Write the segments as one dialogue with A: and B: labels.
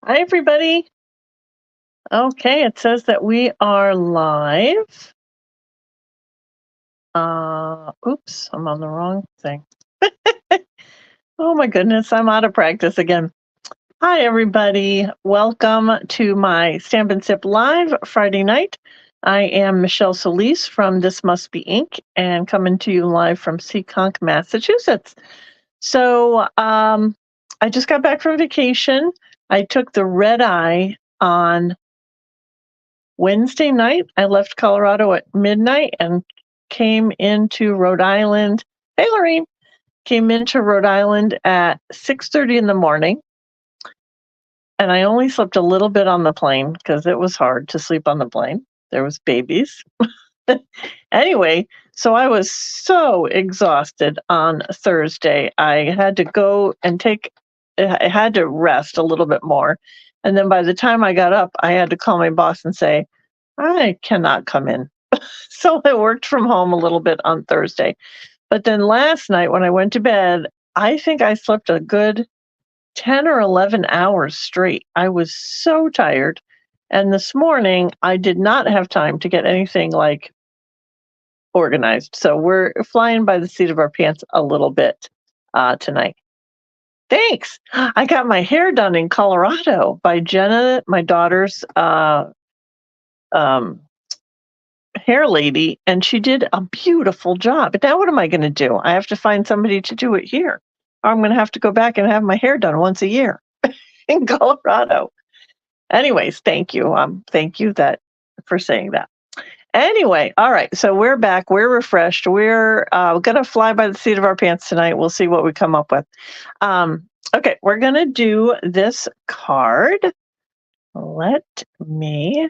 A: Hi, everybody. Okay, it says that we are live. Oops, I'm on the wrong thing. Oh my goodness, I'm out of practice again. Hi, everybody. Welcome to my Stamp and Sip Live Friday night. I am Michelle Solis from This Must Be Ink and coming to you live from Seekonk, Massachusetts. So, I just got back from vacation. I took the red eye on Wednesday night. I left Colorado at midnight and came into Rhode Island. Hey, Lorraine. Came into Rhode Island at 6:30 in the morning, and I only slept a little bit on the plane because it was hard to sleep on the plane. There was babies. Anyway, so I was so exhausted on Thursday. I had to go and I had to rest a little bit more. And then by the time I got up, I had to call my boss and say, I cannot come in. So I worked from home a little bit on Thursday. But then last night when I went to bed, I think I slept a good 10 or 11 hours straight. I was so tired. And this morning, I did not have time to get anything like organized. So we're flying by the seat of our pants a little bit tonight. Thanks. I got my hair done in Colorado by Jenna, my daughter's um, hair lady, and she did a beautiful job. But now what am I going to do? I have to find somebody to do it here. Or I'm going to have to go back and have my hair done once a year in Colorado. Anyways, thank you. Thank you that for saying that. Anyway, all right. So we're back. We're refreshed. We're going to fly by the seat of our pants tonight. We'll see what we come up with. Okay, we're going to do this card. Let me.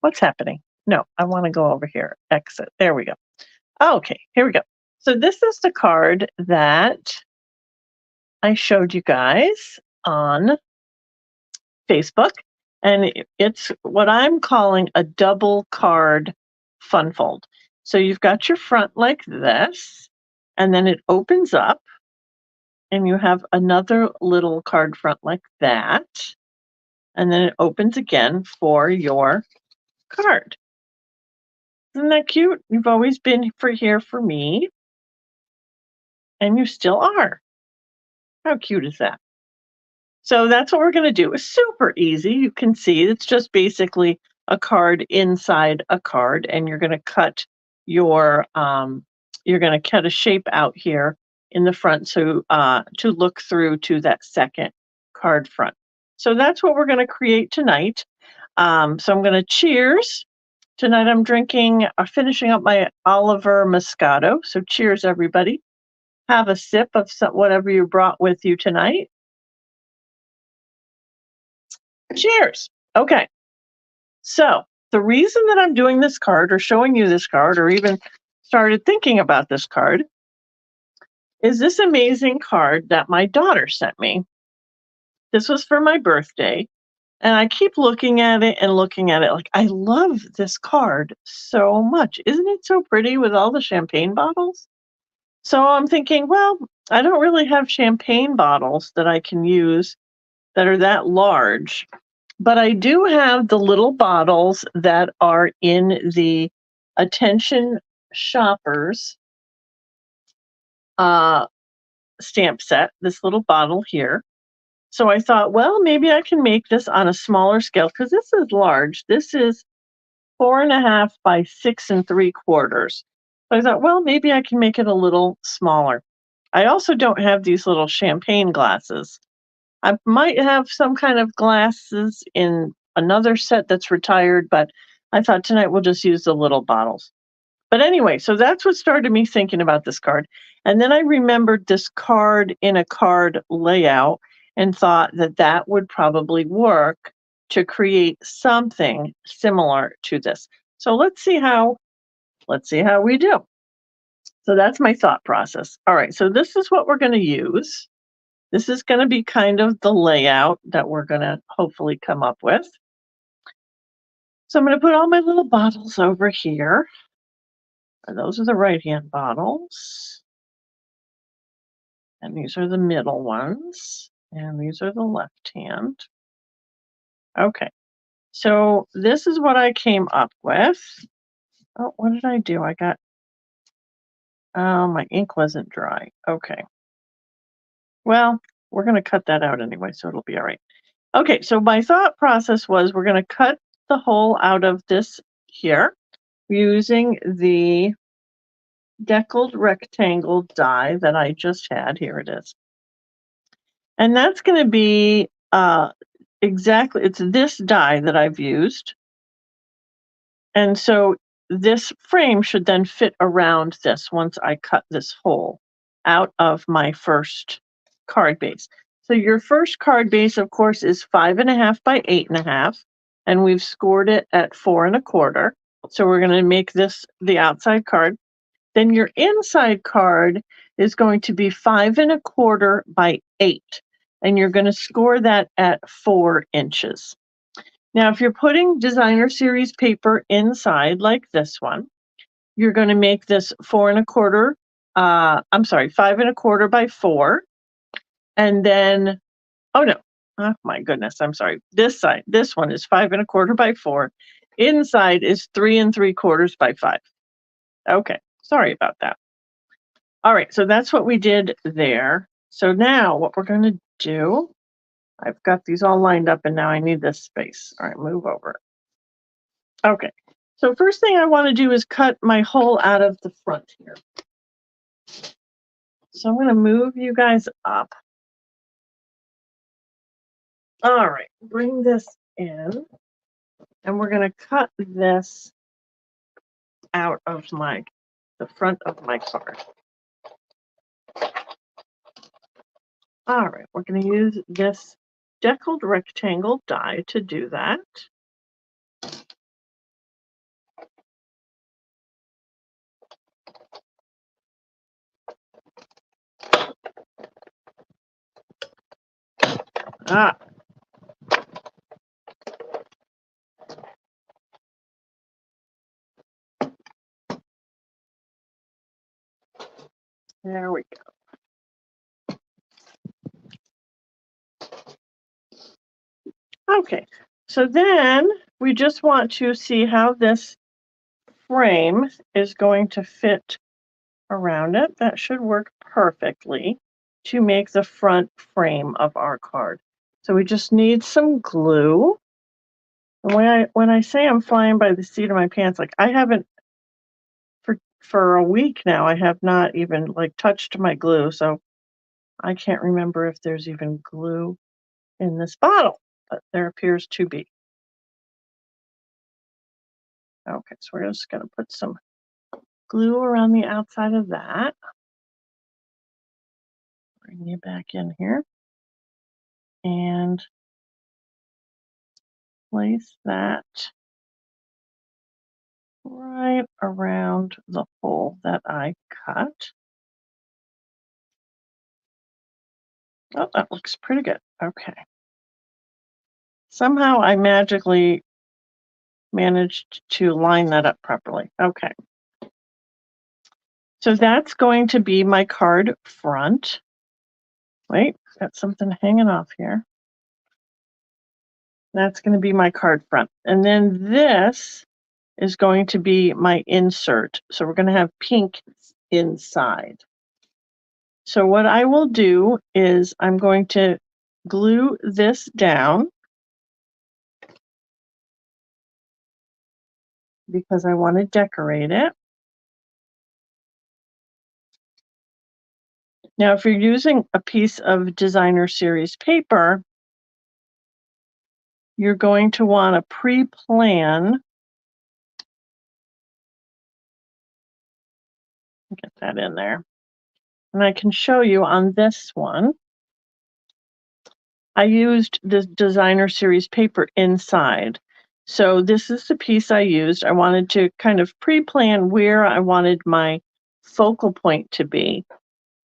A: What's happening? No, I want to go over here. Exit. There we go. Okay, here we go. So this is the card that I showed you guys on Facebook, and it's what I'm calling a double card fun fold. So you've got your front like this, and then it opens up, and you have another little card front like that, and then it opens again for your card. Isn't that cute? You've always been here for me, and you still are. How cute is that? So that's what we're going to do. It's super easy. You can see it's just basically a card inside a card, and you're going to cut you're going to cut a shape out here in the front to look through to that second card front. So that's what we're going to create tonight. So I'm going to cheers. Tonight I'm drinking, finishing up my Oliver Moscato. So cheers, everybody. Have a sip of whatever you brought with you tonight. Cheers. Okay. So the reason that I'm doing this card or showing you this card or even started thinking about this card is this amazing card that my daughter sent me. This was for my birthday. And I keep looking at it and looking at it like, I love this card so much. Isn't it so pretty with all the champagne bottles? So I'm thinking, well, I don't really have champagne bottles that I can use that are that large, but I do have the little bottles that are in the Attention Shoppers uh, stamp set, this little bottle here. So I thought, well, maybe I can make this on a smaller scale because this is large. This is 4.5 by 6 3/4. So I thought, well, maybe I can make it a little smaller. I also don't have these little champagne glasses. I might have some kind of glasses in another set that's retired, but I thought tonight we'll just use the little bottles. But anyway, so that's what started me thinking about this card. And then I remembered this card in a card layout and thought that that would probably work to create something similar to this. So let's see how we do. So that's my thought process. All right, so this is what we're going to use. This is going to be kind of the layout that we're going to hopefully come up with. So I'm going to put all my little bottles over here. And those are the right-hand bottles. And these are the middle ones. And these are the left hand. Okay, so this is what I came up with. Oh, what did I do? My ink wasn't dry. Okay. Well, we're going to cut that out anyway, so it'll be all right. Okay, so my thought process was we're going to cut the hole out of this here using the deckled rectangle die that I just had. Here it is. And that's going to be exactly, it's this die that I've used. And so this frame should then fit around this once I cut this hole out of my first card base. So your first card base, of course, is 5.5 by 8.5, and we've scored it at 4.25. So we're going to make this the outside card. Then your inside card is going to be 5.25 by 8, and you're going to score that at 4 inches. Now, if you're putting designer series paper inside like this one, you're going to make this 4.25. 5.25 by 4, and then, oh no, oh my goodness, I'm sorry. This one is 5.25 by 4. Inside is 3.75 by 5. Okay, sorry about that. All right, so that's what we did there. So now what we're going to do, I've got these all lined up and now I need this space. All right, move over. Okay, so first thing I want to do is cut my hole out of the front here. So I'm going to move you guys up. All right, bring this in, and we're going to cut this out of the front of my card. All right, we're going to use this deckled rectangle die to do that. There we go. Okay, so then we just want to see how this frame is going to fit around it. That should work perfectly to make the front frame of our card. So we just need some glue. And when I say I'm flying by the seat of my pants, like I haven't for a week now, I have not even like touched my glue. So I can't remember if there's even glue in this bottle, but there appears to be. Okay, so we're just going to put some glue around the outside of that. Bring you back in here and place that right around the hole that I cut. Oh, that looks pretty good. Okay. Somehow I magically managed to line that up properly. Okay. So that's going to be my card front. Wait, got something hanging off here. That's going to be my card front. And then this is going to be my insert. So we're going to have pink inside. So what I will do is I'm going to glue this down because I want to decorate it. Now, if you're using a piece of designer series paper, you're going to want to pre-plan. Get that in there. And I can show you on this one. I used the designer series paper inside. So this is the piece I used. I wanted to kind of pre-plan where I wanted my focal point to be,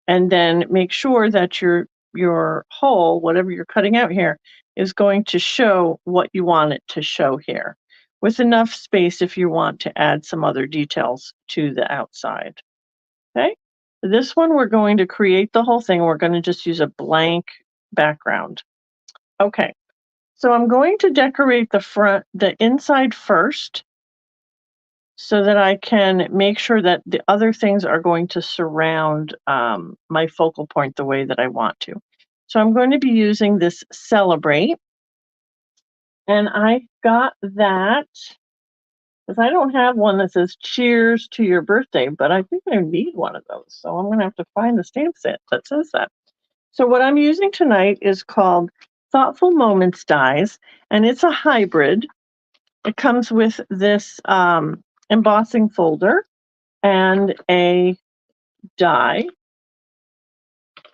A: and then make sure that your hole, whatever you're cutting out here, is going to show what you want it to show here, with enough space if you want to add some other details to the outside. Okay, this one we're going to create the whole thing. We're going to just use a blank background. Okay, so I'm going to decorate the inside first, so that I can make sure that the other things are going to surround my focal point the way that I want to. So I'm going to be using this Celebrate, and I got that because I don't have one that says cheers to your birthday, but I think I need one of those. So I'm going to have to find the stamp set that says that. So what I'm using tonight is called Thoughtful Moments Dies, and it's a hybrid. It comes with this embossing folder and a die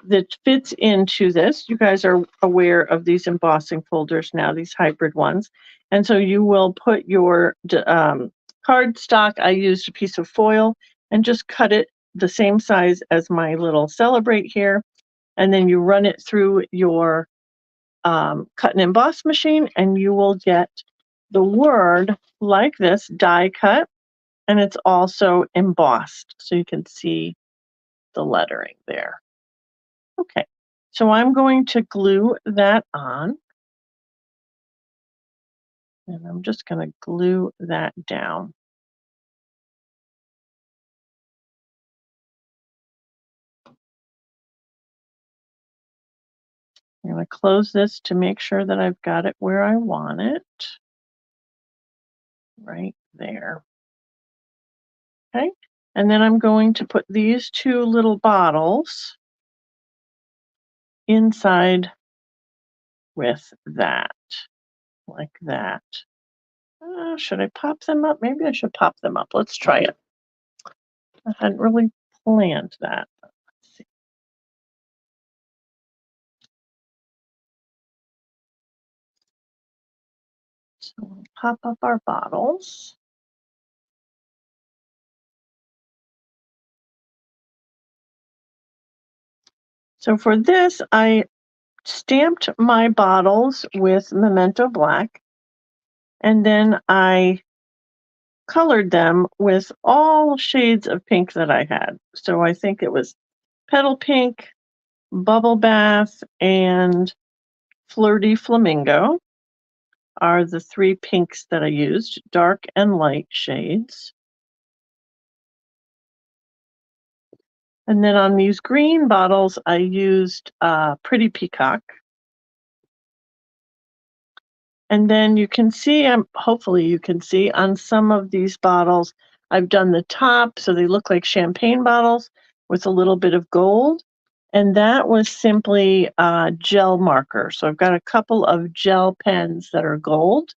A: that fits into this. You guys are aware of these embossing folders now, these hybrid ones. And so you will put your cardstock. I used a piece of foil and just cut it the same size as my little Celebrate here. And then you run it through your cut and emboss machine, and you will get the word like this, die cut, and it's also embossed. So you can see the lettering there. Okay, so I'm going to glue that on. And I'm just going to glue that down. I'm going to close this to make sure that I've got it where I want it. Right there. Okay, and then I'm going to put these two little bottles inside with that, like that. Should I pop them up? Maybe I should pop them up. Let's try it. I hadn't really planned that. Let's see. So we'll pop up our bottles. So for this, I stamped my bottles with Memento Black, and then I colored them with all shades of pink that I had. So I think it was Petal Pink, Bubble Bath, and Flirty Flamingo are the three pinks that I used, dark and light shades. And then on these green bottles, I used Pretty Peacock. And then you can see, hopefully you can see on some of these bottles, I've done the top so they look like champagne bottles with a little bit of gold. And that was simply gel marker. So I've got a couple of gel pens that are gold.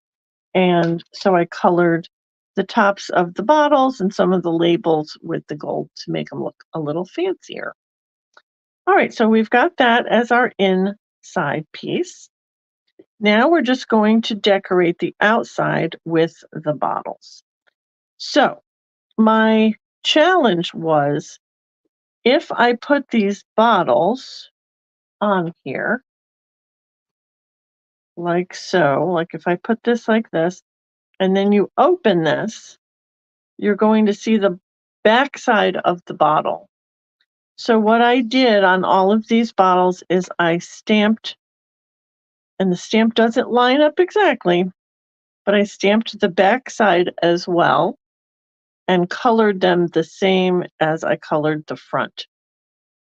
A: And so I colored the tops of the bottles and some of the labels with the gold to make them look a little fancier. All right, so we've got that as our inside piece. Now we're just going to decorate the outside with the bottles. So my challenge was, if I put these bottles on here, like so, like if I put this like this, and then you open this, you're going to see the backside of the bottle. So what I did on all of these bottles is I stamped, and the stamp doesn't line up exactly, but I stamped the backside as well and colored them the same as I colored the front.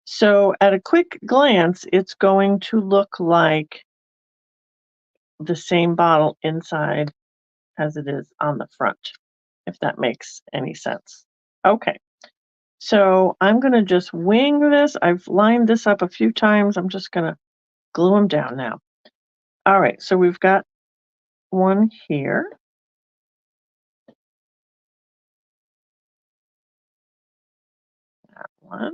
A: So at a quick glance, it's going to look like the same bottle inside as it is on the front, if that makes any sense. Okay, so I'm going to just wing this. I've lined this up a few times. I'm just going to glue them down now. All right, so we've got one here. That one.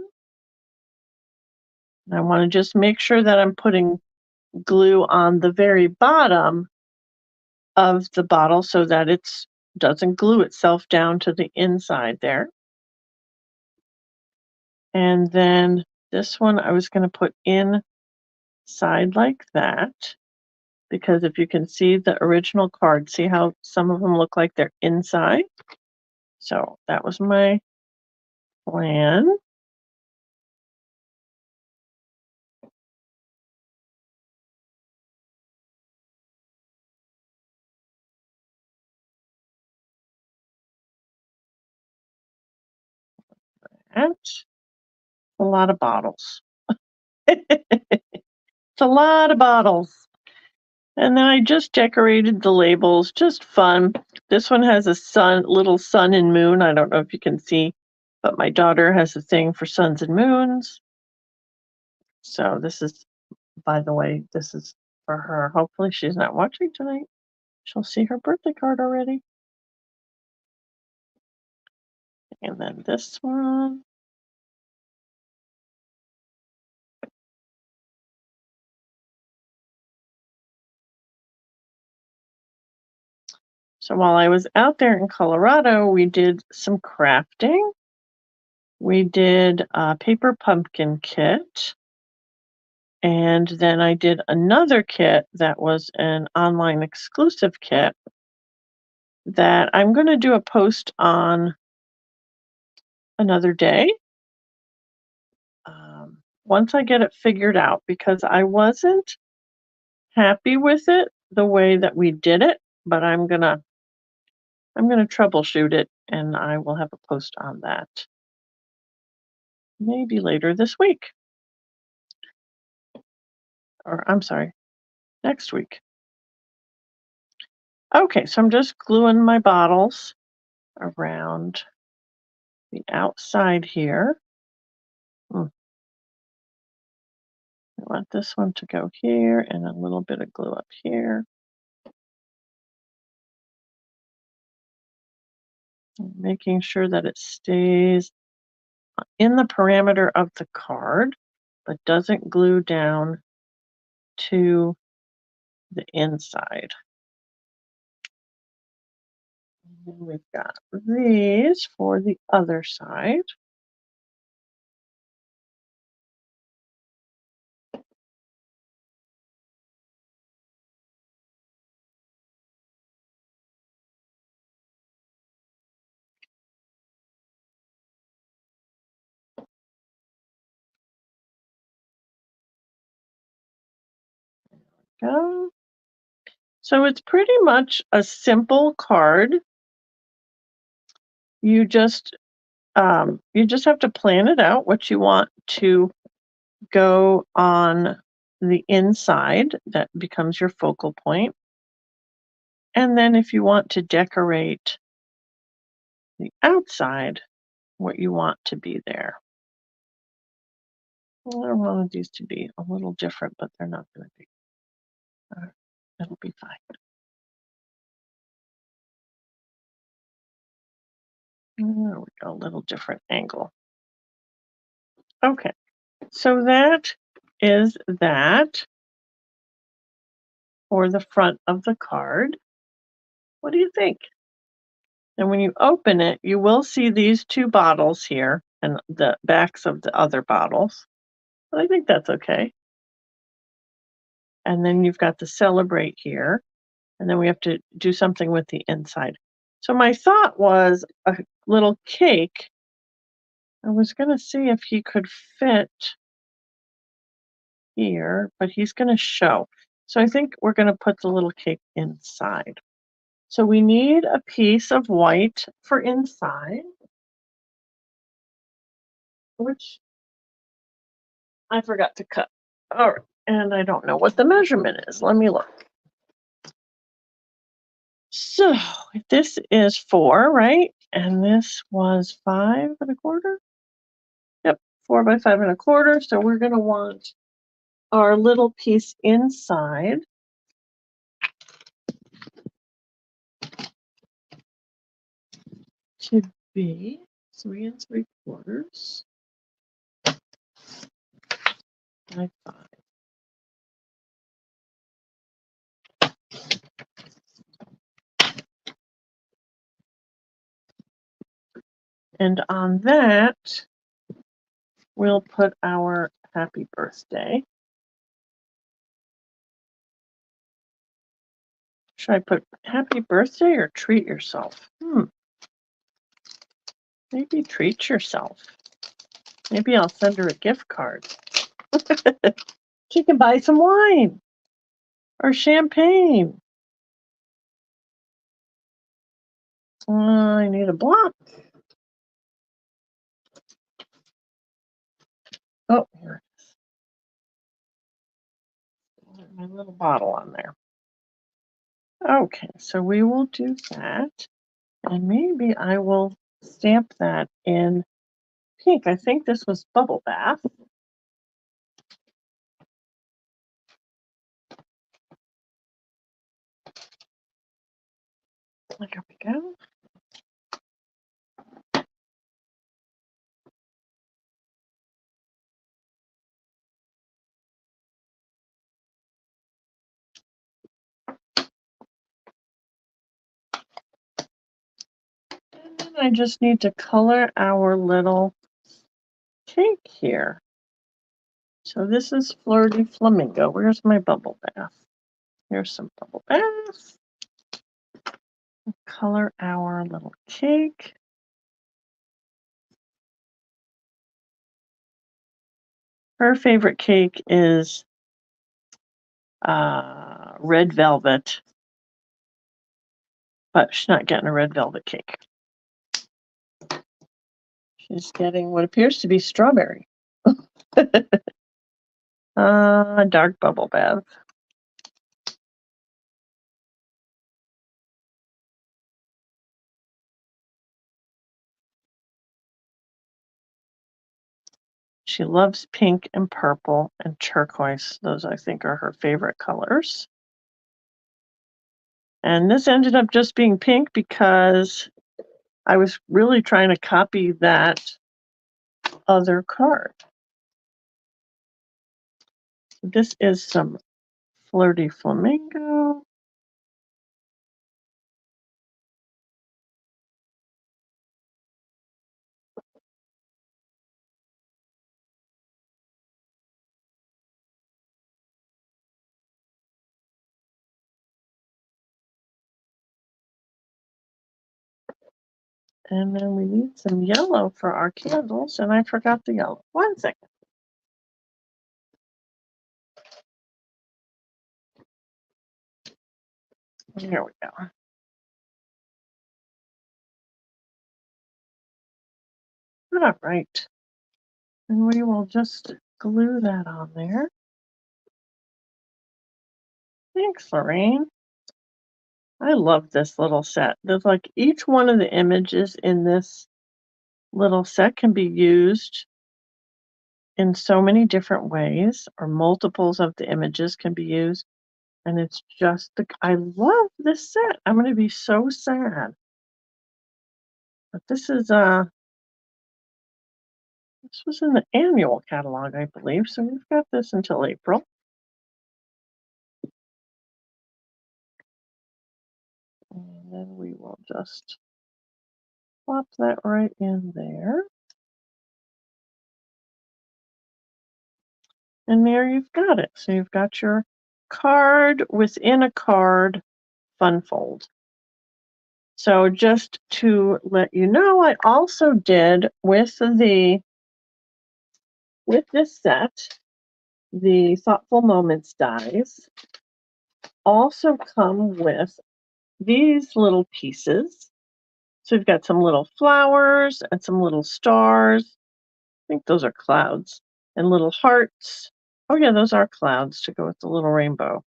A: And I want to just make sure that I'm putting glue on the very bottom of the bottle so that it doesn't glue itself down to the inside there. And then this one I was going to put inside like that, because if you can see the original card, see how some of them look like they're inside? So that was my plan. It's a lot of bottles. It's a lot of bottles. And then I just decorated the labels, just fun. This one has a little sun and moon. I don't know if you can see, but my daughter has a thing for suns and moons. So this is, by the way, this is for her. Hopefully she's not watching tonight. She'll see her birthday card already. And then this one. So while I was out there in Colorado, we did some crafting. We did a paper pumpkin kit. And then I did another kit that was an online exclusive kit that I'm going to do a post on another day. Once I get it figured out, because I wasn't happy with it the way that we did it, but I'm gonna troubleshoot it, and I will have a post on that maybe later this week. Or I'm sorry, next week. Okay, so I'm just gluing my bottles around the outside here. I want this one to go here and a little bit of glue up here. Making sure that it stays in the parameter of the card, but doesn't glue down to the inside. And we've got these for the other side. Go. So it's pretty much a simple card. You just have to plan it out what you want to go on the inside. That becomes your focal point. And then if you want to decorate the outside, what you want to be there. Well, I wanted these to be a little different, but they're not going to be. It'll be fine. There we go, a little different angle. Okay, so that is that for the front of the card. What do you think? And when you open it, you will see these two bottles here and the backs of the other bottles. But I think that's okay. And then you've got the celebrate here. And then we have to do something with the inside. So my thought was a little cake. I was going to see if he could fit here, but he's going to show. So I think we're going to put the little cake inside. So we need a piece of white for inside, which I forgot to cut. All right, and I don't know what the measurement is. Let me look. So this is 4, right? And this was 5 1/4. Yep, 4 by 5 1/4. So we're going to want our little piece inside. To be 3 3/4 by 5. And on that, we'll put our happy birthday. Should I put happy birthday or treat yourself? Maybe treat yourself. Maybe I'll send her a gift card. She can buy some wine or champagne. I need a block. Oh, here it is. My little bottle on there. Okay, so we will do that. And maybe I will stamp that in pink. I think this was Bubble Bath. There we go. And then I just need to color our little cake here. So this is Flirty Flamingo. Where's my Bubble Bath? Here's some Bubble Bath. Color our little cake. Her favorite cake is red velvet, but she's not getting a red velvet cake. She's getting what appears to be strawberry. Dark Bubble Bath. She loves pink and purple and turquoise. Those, I think, are her favorite colors. And this ended up just being pink because I was really trying to copy that other card. This is some Flirty Flamingo. And then we need some yellow for our candles, and I forgot the yellow. 1 second. Here we go. All right. And we will just glue that on there. Thanks, Lorraine. I love this little set. There's like each one of the images in this little set can be used in so many different ways, or multiples of the images can be used. And it's just, I love this set. I'm going to be so sad. But this is, this was in the annual catalog, I believe. So we've got this until April. And then we will just plop that right in there. And there you've got it. So you've got your card within a card fun fold. So just to let you know, I also did with this set, the Thoughtful Moments dies also come with these little pieces. So we've got some little flowers and some little stars. I think those are clouds, and little hearts. Oh yeah, those are clouds to go with the little rainbow.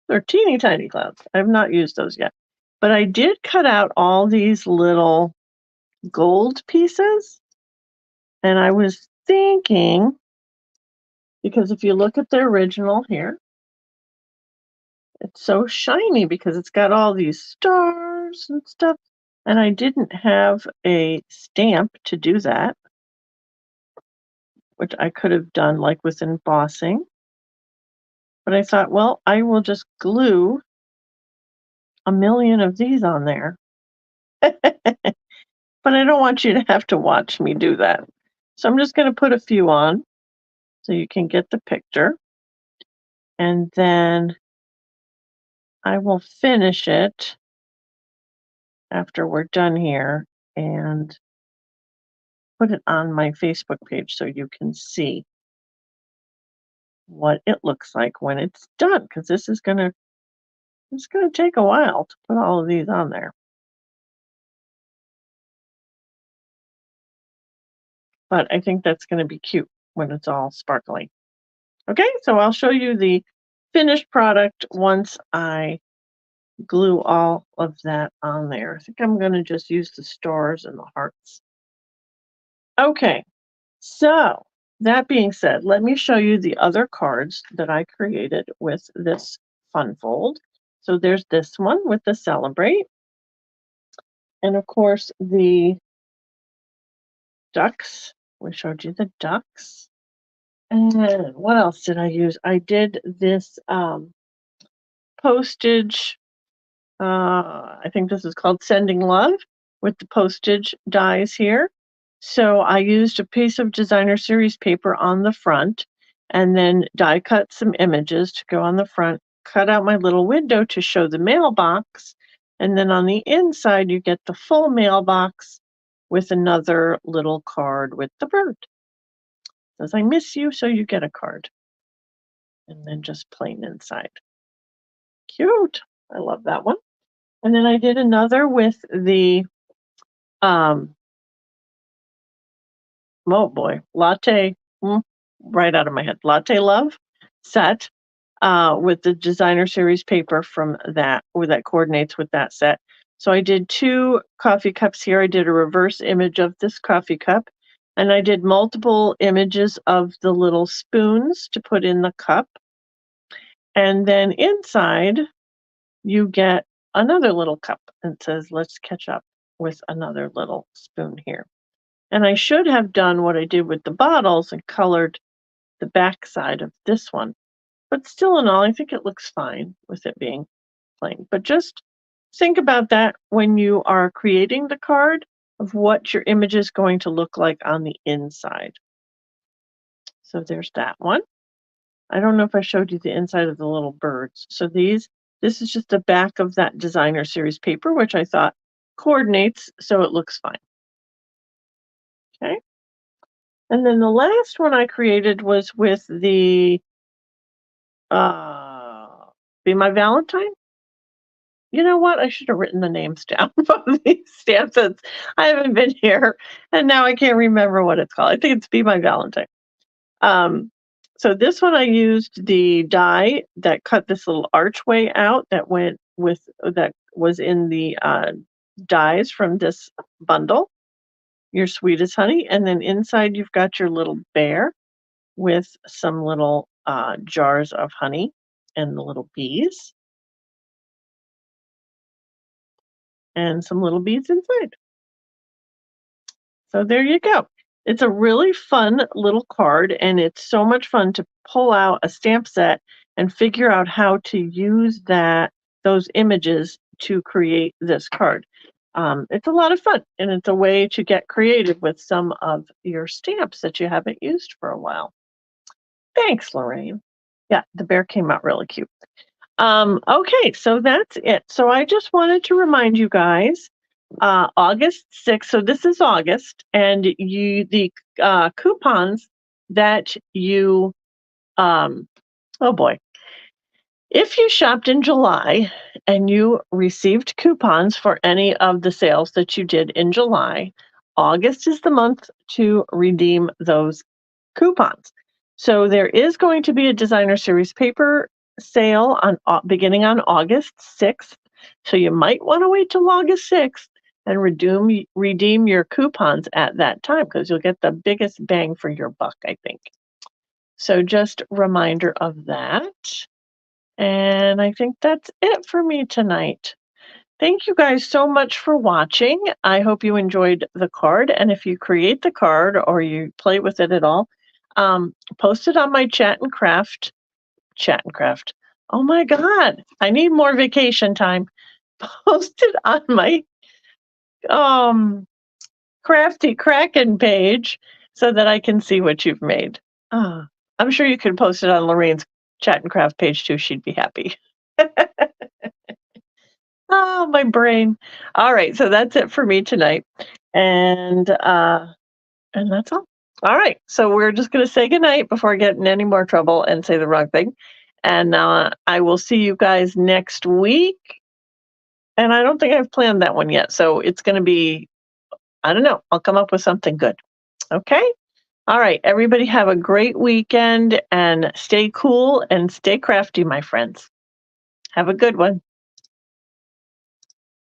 A: They're teeny tiny clouds. I have not used those yet. But I did cut out all these little gold pieces. And I was thinking, because if you look at the original here, it's so shiny because it's got all these stars and stuff. And I didn't have a stamp to do that, which I could have done like with embossing. But I thought, well, I will just glue a million of these on there. But I don't want you to have to watch me do that. So I'm just going to put a few on so you can get the picture. And then I will finish it after we're done here and put it on my Facebook page so you can see what it looks like when it's done, because it's gonna take a while to put all of these on there. But I think that's gonna be cute. when it's all sparkly. Okay, so I'll show you the finished product once I glue all of that on there. I think I'm going to just use the stars and the hearts. Okay, so that being said, let me show you the other cards that I created with this fun fold. So there's this one with the celebrate. And of course, the ducks. We showed you the ducks. And what else did I use? I did this postage. I think this is called Sending Love with the postage dies here. So I used a piece of designer series paper on the front and then die cut some images to go on the front, cut out my little window to show the mailbox. And then on the inside, you get the full mailbox with another little card with the bird. It says, I miss you, so you get a card. And then just plain inside. Cute. I love that one. And then I did another with the, oh boy, latte, right out of my head, Latte Love set with the designer series paper from that, where that coordinates with that set. So I did 2 coffee cups here. I did a reverse image of this coffee cup, and I did multiple images of the little spoons to put in the cup. And then inside, you get another little cup and says, let's catch up with another little spoon here. And I should have done what I did with the bottles and colored the back side of this one. But still in all, I think it looks fine with it being plain. But just think about that when you are creating the card of what your image is going to look like on the inside. So there's that one. I don't know if I showed you the inside of the little birds. So this is just the back of that designer series paper, which I thought coordinates so it looks fine. Okay. And then the last one I created was with the Be My Valentine. You know what? I should have written the names down of these stamps. I haven't been here, and now I can't remember what it's called. I think it's Be My Valentine. So this one I used the die that cut this little archway out that went with that was in the dies from this bundle. Your sweetest honey, and then inside you've got your little bear with some little jars of honey and the little bees. And some little beads inside. So there you go. It's a really fun little card, and it's so much fun to pull out a stamp set and figure out how to use those images to create this card. It's a lot of fun, and it's a way to get creative with some of your stamps that you haven't used for a while. Thanks, Lorraine. Yeah, the bear came out really cute. Okay, so that's it. So I just wanted to remind you guys, August 6th, so this is August, and the coupons that you, oh boy, if you shopped in July and you received coupons for any of the sales that you did in July, August is the month to redeem those coupons. So there is going to be a designer series paper sale on beginning on August 6th. So you might want to wait till August 6th and redeem your coupons at that time because you'll get the biggest bang for your buck, I think. So just a reminder of that. And I think that's it for me tonight. Thank you guys so much for watching. I hope you enjoyed the card. And if you create the card or you play with it at all, post it on my Chat and Craft. Oh my God, I need more vacation time. Post it on my Crafty Kraken page so that I can see what you've made. I'm sure you could post it on Lorraine's Chat and Craft page too. She'd be happy. Oh, my brain. All right, so that's it for me tonight. And that's all. All right, so we're just going to say goodnight before I get in any more trouble and say the wrong thing. And I will see you guys next week. And I don't think I've planned that one yet. So it's going to be, I don't know, I'll come up with something good. Okay? All right, everybody have a great weekend and stay cool and stay crafty, my friends. Have a good one.